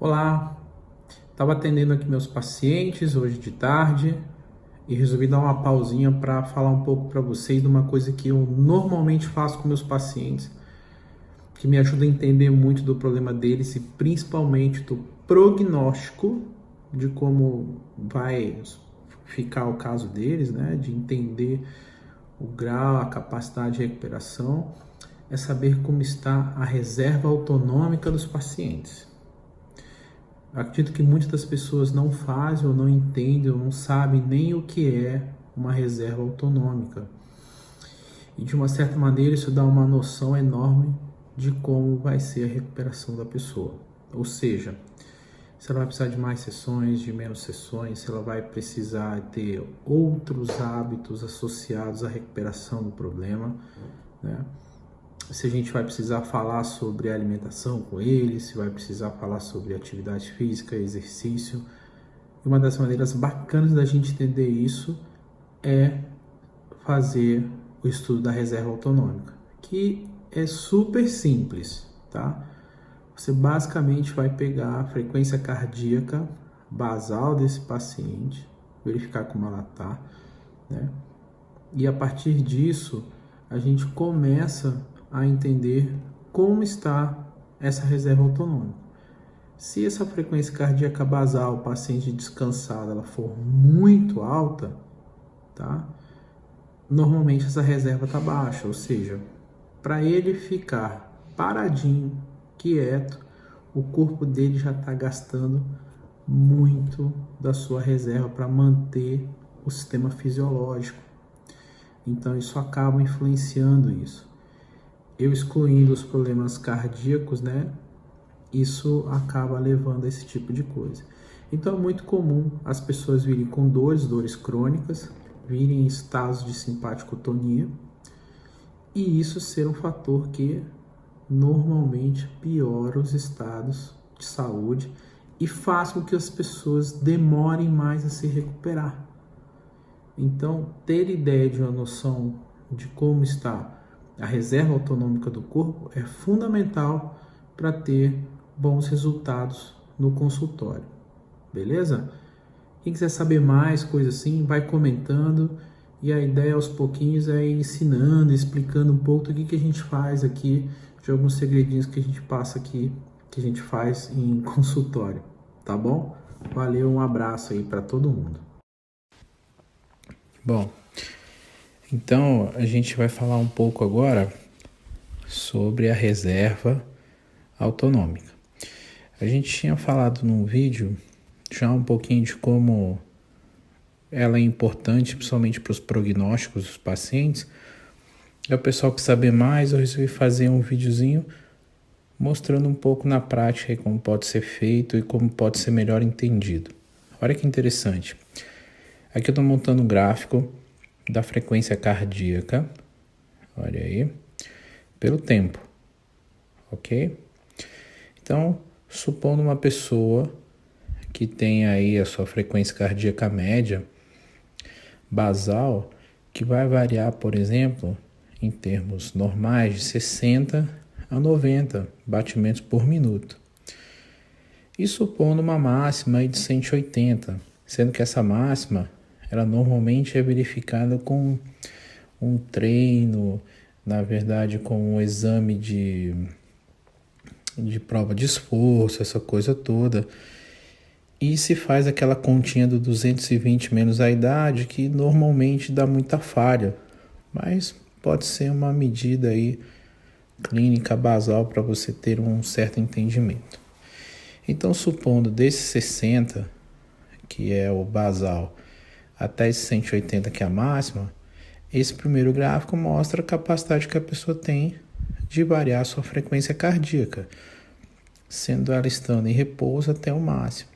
Olá, estava atendendo aqui meus pacientes hoje de tarde e resolvi dar uma pausinha para falar um pouco para vocês de uma coisa que eu normalmente faço com meus pacientes, que me ajuda a entender muito do problema deles e principalmente do prognóstico de como vai ficar o caso deles, né? De entender o grau, a capacidade de recuperação, é saber como está a reserva autonômica dos pacientes. Acredito que muitas das pessoas não fazem ou não entendem ou não sabem nem o que é uma reserva autonômica. E de uma certa maneira isso dá uma noção enorme de como vai ser a recuperação da pessoa. Ou seja, se ela vai precisar de mais sessões, de menos sessões, se ela vai precisar ter outros hábitos associados à recuperação do problema, né? Se a gente vai precisar falar sobre alimentação com ele, se vai precisar falar sobre atividade física, exercício. E uma das maneiras bacanas da gente entender isso é fazer o estudo da reserva autonômica, que é super simples, tá? Você basicamente vai pegar a frequência cardíaca basal desse paciente, verificar como ela está, né? E a partir disso, a gente começa a entender como está essa reserva autonômica. Se essa frequência cardíaca basal, o paciente descansado, ela for muito alta, tá? Normalmente essa reserva está baixa, ou seja, para ele ficar paradinho, quieto, o corpo dele já está gastando muito da sua reserva para manter o sistema fisiológico. Então isso acaba influenciando isso. Eu excluindo os problemas cardíacos, né? Isso acaba levando a esse tipo de coisa. Então é muito comum as pessoas virem com dores crônicas, virem em estados de simpaticotonia, e isso ser um fator que normalmente piora os estados de saúde e faz com que as pessoas demorem mais a se recuperar. Então, ter ideia de uma noção de como está a reserva autonômica do corpo é fundamental para ter bons resultados no consultório, beleza? Quem quiser saber mais, coisa assim, vai comentando, e a ideia aos pouquinhos é ir ensinando, explicando um pouco do que a gente faz aqui, de alguns segredinhos que a gente passa aqui, que a gente faz em consultório, tá bom? Valeu, um abraço aí para todo mundo. Bom, então a gente vai falar um pouco agora sobre a reserva autonômica. A gente tinha falado num vídeo já um pouquinho de como ela é importante, principalmente para os prognósticos dos pacientes. E o pessoal que sabe mais, eu resolvi fazer um videozinho mostrando um pouco na prática como pode ser feito e como pode ser melhor entendido. Olha que interessante. Aqui eu estou montando um gráfico da frequência cardíaca, olha aí, pelo tempo, ok? Então, supondo uma pessoa que tem aí a sua frequência cardíaca média, basal, que vai variar, por exemplo, em termos normais, de 60 a 90 batimentos por minuto. E supondo uma máxima aí de 180, sendo que essa máxima, ela normalmente é verificada com um treino, na verdade com um exame de prova de esforço, essa coisa toda. E se faz aquela continha do 220 menos a idade, que normalmente dá muita falha, mas pode ser uma medida aí clínica basal para você ter um certo entendimento. Então, supondo desses 60, que é o basal, até esse 180, que é a máxima, esse primeiro gráfico mostra a capacidade que a pessoa tem de variar a sua frequência cardíaca, sendo ela estando em repouso até o máximo.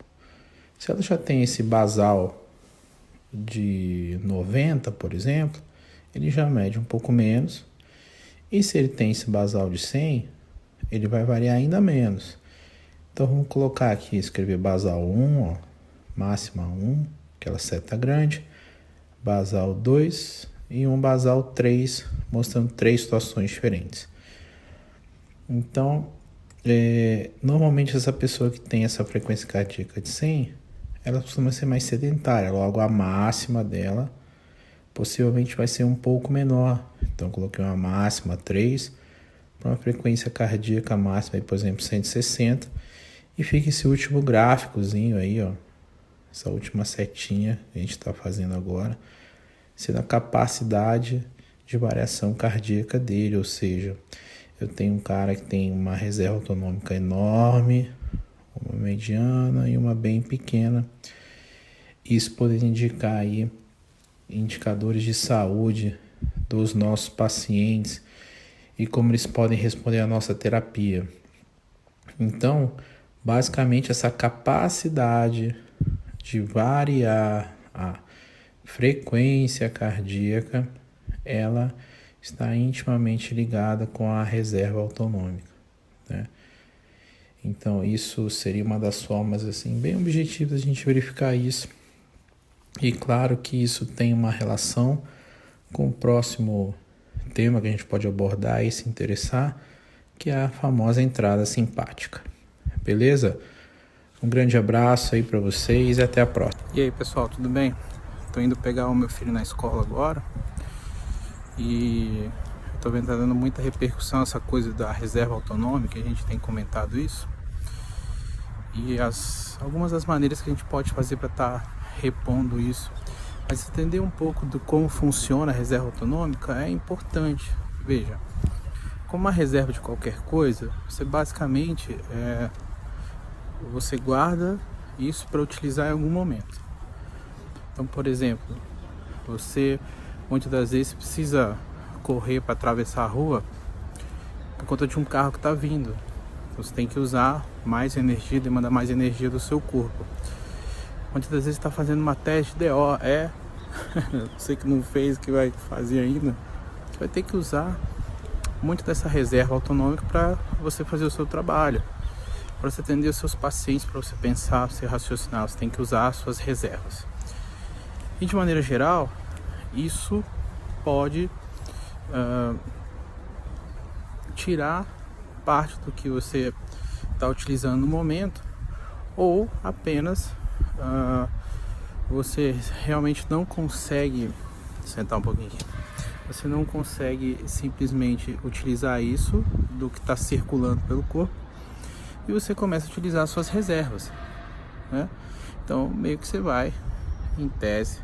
Se ela já tem esse basal de 90, por exemplo, ele já mede um pouco menos. E se ele tem esse basal de 100, ele vai variar ainda menos. Então vamos colocar aqui, escrever basal 1, ó, máxima 1, aquela seta grande, basal 2 e um basal 3, mostrando 3 situações diferentes. Então, Normalmente essa pessoa que tem essa frequência cardíaca de 100, ela costuma ser mais sedentária, logo a máxima dela possivelmente vai ser um pouco menor. Então coloquei uma máxima 3 para uma frequência cardíaca máxima, aí, por exemplo, 160, e fica esse último gráficozinho aí, ó, essa última setinha que a gente está fazendo agora, sendo a capacidade de variação cardíaca dele, ou seja, eu tenho um cara que tem uma reserva autonômica enorme, uma mediana e uma bem pequena. Isso pode indicar aí indicadores de saúde dos nossos pacientes e como eles podem responder à nossa terapia. Então, basicamente essa capacidade de variar a frequência cardíaca, ela está intimamente ligada com a reserva autonômica, né? Então, isso seria uma das formas assim, bem objetivas de a gente verificar isso. E claro que isso tem uma relação com o próximo tema que a gente pode abordar e se interessar, que é a famosa entrada simpática. Beleza? Um grande abraço aí para vocês e até a próxima. E aí, pessoal, tudo bem? Tô indo pegar o meu filho na escola agora e tô vendo que tá dando muita repercussão essa coisa da reserva autonômica, a gente tem comentado isso. E algumas das maneiras que a gente pode fazer para estar repondo isso. Mas entender um pouco de como funciona a reserva autonômica é importante. Veja, como uma reserva de qualquer coisa, você basicamente você guarda isso para utilizar em algum momento. Então, por exemplo, você muitas das vezes precisa correr para atravessar a rua por conta de um carro que está vindo. Então, você tem que usar mais energia, demandar mais energia do seu corpo. Muitas das vezes está fazendo uma teste de DO, você que não fez, que vai fazer ainda, você vai ter que usar muito dessa reserva autonômica para você fazer o seu trabalho, para você atender os seus pacientes, para você pensar, você raciocinar, você tem que usar as suas reservas. E de maneira geral, isso pode tirar parte do que você está utilizando no momento, ou apenas você realmente não consegue, sentar um pouquinho aqui, você não consegue simplesmente utilizar isso do que está circulando pelo corpo e você começa a utilizar suas reservas, né? Então meio que você vai, em tese,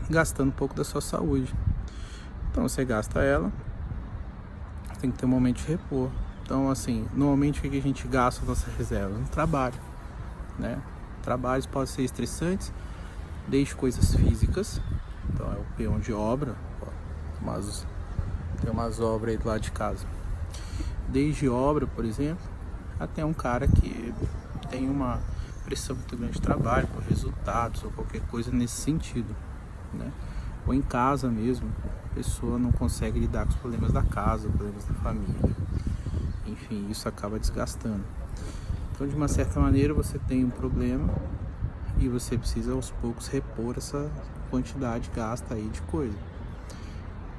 gastando um pouco da sua saúde. Então você gasta ela, tem que ter um momento de repor. Então assim, normalmente o que a gente gasta as nossas reservas? No trabalho, né? Trabalhos podem ser estressantes, desde coisas físicas, então é o peão de obra, tem umas obras aí do lado de casa, desde obra, por exemplo, até um cara que tem uma pressão muito grande de trabalho, por resultados ou qualquer coisa nesse sentido, né? Ou em casa mesmo, a pessoa não consegue lidar com os problemas da casa, problemas da família, enfim, isso acaba desgastando. Então, de uma certa maneira, você tem um problema e você precisa aos poucos repor essa quantidade gasta aí de coisa.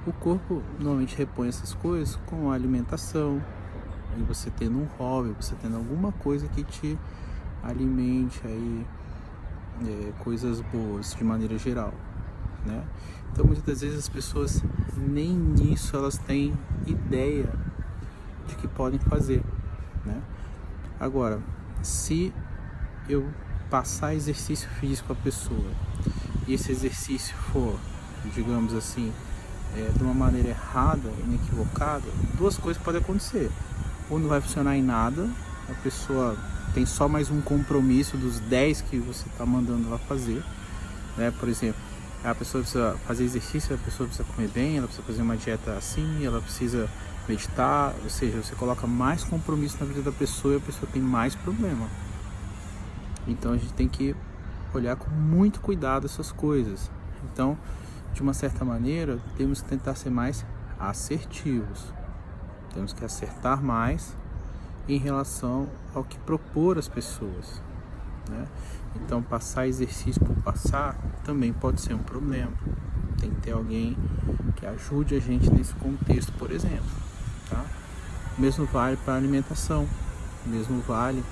O corpo normalmente repõe essas coisas com a alimentação, e você tendo um hobby, você tendo alguma coisa que te alimente aí, coisas boas de maneira geral, né? Então muitas das vezes as pessoas nem nisso elas têm ideia de que podem fazer, né? Agora, se eu passar exercício físico à pessoa e esse exercício for, digamos assim, de uma maneira errada, inequivocada, duas coisas podem acontecer. Ou não vai funcionar em nada, a pessoa tem só mais um compromisso dos 10 que você está mandando ela fazer, né? Por exemplo, a pessoa precisa fazer exercício, a pessoa precisa comer bem, ela precisa fazer uma dieta assim, ela precisa meditar, ou seja, você coloca mais compromisso na vida da pessoa e a pessoa tem mais problema. Então a gente tem que olhar com muito cuidado essas coisas. Então, de uma certa maneira, temos que tentar ser mais assertivos. Temos que acertar mais em relação ao que propor às pessoas, né? Então, passar exercício por passar também pode ser um problema. Tem que ter alguém que ajude a gente nesse contexto, por exemplo, tá? Mesmo vale para a alimentação, mesmo vale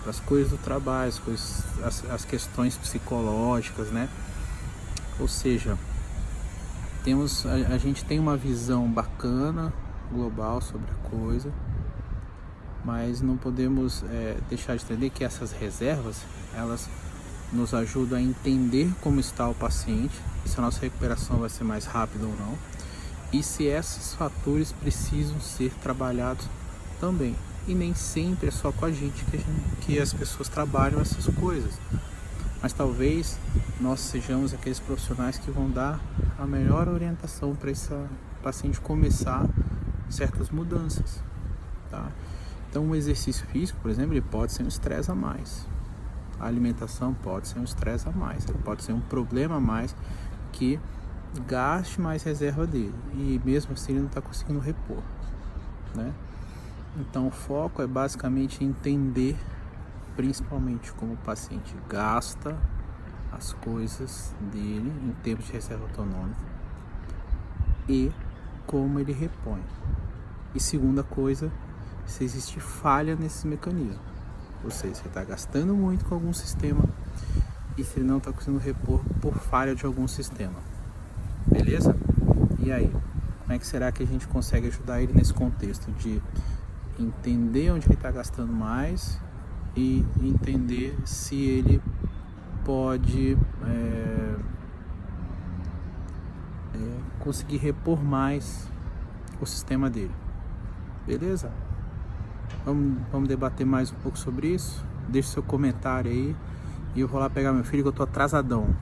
para as coisas do trabalho, as questões psicológicas, né? Ou seja, a gente tem uma visão bacana, global sobre a coisa, mas não podemos deixar de entender que essas reservas, elas nos ajudam a entender como está o paciente, se a nossa recuperação vai ser mais rápida ou não, e se esses fatores precisam ser trabalhados também. E nem sempre é só com a gente que as pessoas trabalham essas coisas, mas talvez nós sejamos aqueles profissionais que vão dar a melhor orientação para esse paciente começar certas mudanças, tá? Então o exercício físico, por exemplo, ele pode ser um estresse a mais, a alimentação pode ser um estresse a mais, ele pode ser um problema a mais que gaste mais reserva dele, e mesmo assim ele não está conseguindo repor, né? Então o foco é basicamente entender principalmente como o paciente gasta as coisas dele em termos de reserva autonômica e como ele repõe. E segunda coisa, se existe falha nesse mecanismo, ou seja, se ele está gastando muito com algum sistema e se ele não está conseguindo repor por falha de algum sistema. Beleza? E aí, como é que será que a gente consegue ajudar ele nesse contexto de entender onde ele está gastando mais e entender se ele pode conseguir repor mais o sistema dele? Beleza? Vamos debater mais um pouco sobre isso? Deixe seu comentário aí e eu vou lá pegar meu filho que eu tô atrasadão.